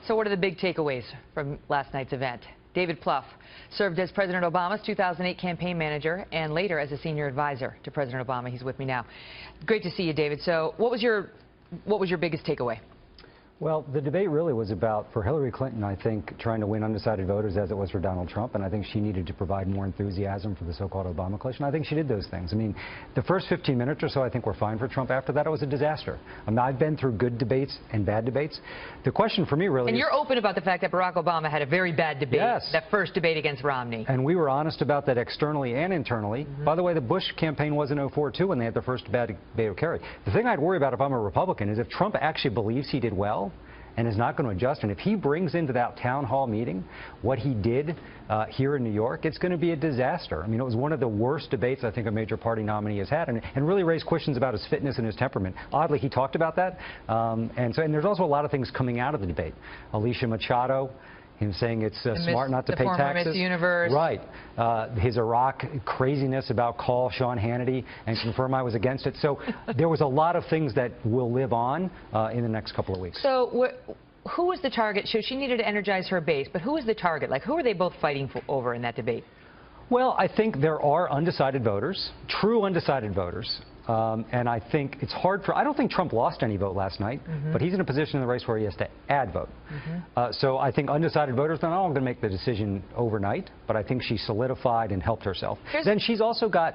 So what are the big takeaways from last night's event? David Plouffe served as President Obama's 2008 campaign manager and later as a senior advisor to President Obama. He's with me now. Great to see you, David. So what was your biggest takeaway? Well, the debate really was about, for Hillary Clinton, I think, trying to win undecided voters as it was for Donald Trump, and I think she needed to provide more enthusiasm for the so-called Obama coalition. I think she did those things. I mean, the first 15 minutes or so I think were fine for Trump. After that, it was a disaster. I mean, I've been through good debates and bad debates. The question for me really And you're open about the fact that Barack Obama had a very bad debate, yes, that first debate against Romney. And we were honest about that externally and internally. By the way, the Bush campaign was in 04 too when they had their first bad debate with Kerry. The thing I'd worry about if I'm a Republican is if Trump actually believes he did well and is not going to adjust. And if he brings into that town hall meeting what he did here in New York, it's going to be a disaster. I mean, it was one of the worst debates I think a major party nominee has had, and really raised questions about his fitness and his temperament. Oddly, he talked about that. And there's also a lot of things coming out of the debate. Alicia Machado, him saying it's smart not to pay taxes. The former Miss Universe. Right. His Iraq craziness about call Sean Hannity and confirm I was against it. So there was a lot of things that will live on in the next couple of weeks. So who was the target? So she needed to energize her base, but who was the target? Like, who are they both fighting over in that debate? Well, I think there are undecided voters, true undecided voters. And I think it's hard for, I don't think Trump lost any vote last night, but he's in a position in the race where he has to add vote. So I think undecided voters, they're not all going to make the decision overnight, but I think she solidified and helped herself. Then she's also got,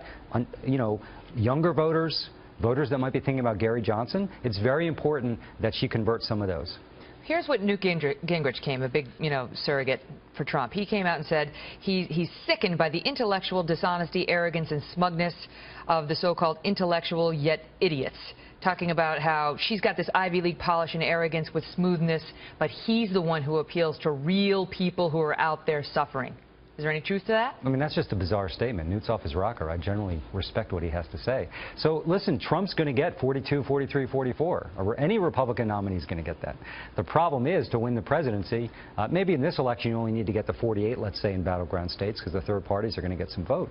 you know, younger voters, voters that might be thinking about Gary Johnson. It's very important that she converts some of those. Here's what Newt Gingrich came, a big, surrogate for Trump. He came out and said he's sickened by the intellectual dishonesty, arrogance, and smugness of the so-called intellectual yet idiots. Talking about how she's got this Ivy League polish and arrogance with smoothness, but he's the one who appeals to real people who are out there suffering. Is there any truth to that? I mean, that's just a bizarre statement. Newt's off his rocker. I generally respect what he has to say. So, listen, Trump's going to get 42, 43, 44. Or any Republican nominee is going to get that. The problem is, to win the presidency, maybe in this election you only need to get the 48, let's say, in battleground states, because the third parties are going to get some vote.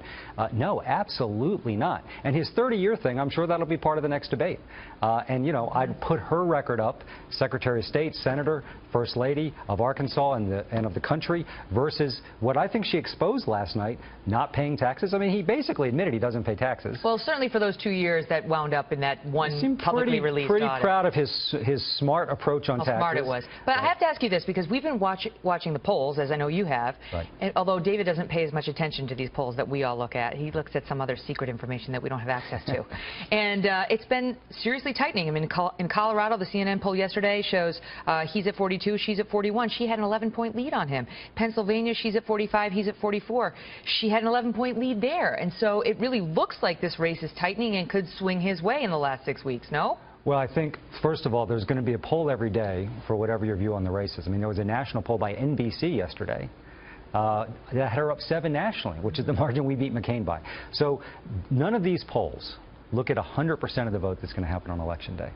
No, absolutely not. And his 30-year thing, I'm sure that'll be part of the next debate. And, you know, I'd put her record up, Secretary of State, Senator, First Lady of Arkansas and of the country, versus what I think she exposed last night, not paying taxes. I mean, he basically admitted he doesn't pay taxes. Well, certainly for those 2 years that wound up in that one publicly released audit. Pretty proud of his smart approach on taxes. How smart it was. But I have to ask you this, because we've been watching the polls, as I know you have. Right. And although David doesn't pay as much attention to these polls that we all look at, he looks at some other secret information that we don't have access to. And it's been seriously tightening. I mean, in Colorado, the CNN poll yesterday shows he's at 42, she's at 41. She had an 11-point lead on him. Pennsylvania, she's at 45, he's at 44. She had an 11-point lead there. And so it really looks like this race is tightening and could swing his way in the last 6 weeks, no? Well, I think, first of all, there's going to be a poll every day for whatever your view on the races. I mean, there was a national poll by NBC yesterday that had her up 7 nationally, which is the margin we beat McCain by. So none of these polls look at 100% of the vote that's going to happen on Election Day.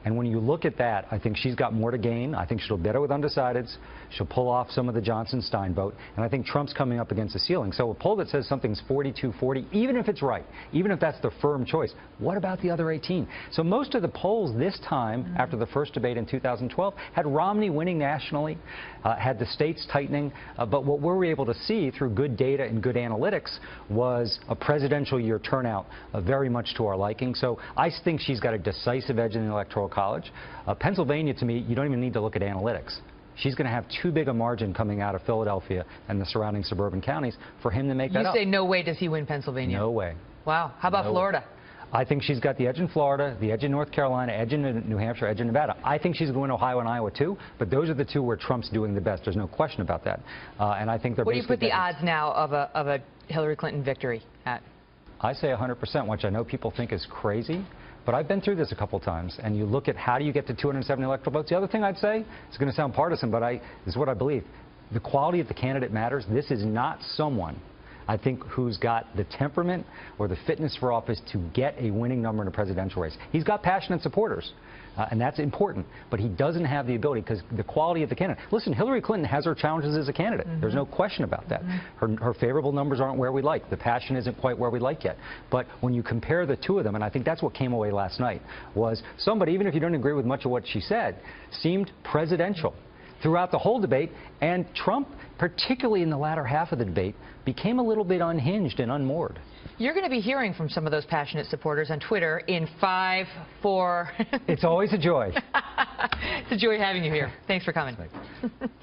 And when you look at that, I think she's got more to gain. I think she'll do better with undecideds. She'll pull off some of the Johnson-Stein vote. And I think Trump's coming up against the ceiling. So a poll that says something's 42-40, even if it's right, even if that's the firm choice, what about the other 18? So most of the polls this time, after the first debate in 2012, had Romney winning nationally, had the states tightening. But what we were able to see through good data and good analytics was a presidential year turnout very much to our liking. So I think she's got a decisive edge in the Electoral College. Pennsylvania, to me, you don't even need to look at analytics. She's going to have too big a margin coming out of Philadelphia and the surrounding suburban counties for him to make that up. You say no way does he win Pennsylvania? No way. Wow. How about Florida? I think she's got the edge in Florida, the edge in North Carolina, edge in New Hampshire, edge in Nevada. I think she's going to win Ohio and Iowa, too, but those are the two where Trump's doing the best. There's no question about that. And I think they're What do you put the odds now of a Hillary Clinton victory at? I say 100%, which I know people think is crazy. But I've been through this a couple times, and you look at how do you get to 270 electoral votes. The other thing I'd say, it's going to sound partisan, but this is what I believe. The quality of the candidate matters. This is not someone, I think, who's got the temperament or the fitness for office to get a winning number in a presidential race. He's got passionate supporters, and that's important, but he doesn't have the ability because the quality of the candidate. Listen, Hillary Clinton has her challenges as a candidate. There's no question about that. Her favorable numbers aren't where we like. The passion isn't quite where we like yet. But when you compare the two of them, and I think that's what came away last night, was somebody, even if you don't agree with much of what she said, seemed presidential. throughout the whole debate. And Trump, particularly in the latter half of the debate, became a little bit unhinged and unmoored. You're going to be hearing from some of those passionate supporters on Twitter in 5, 4. It's always a joy. It's a joy having you here. Thanks for coming.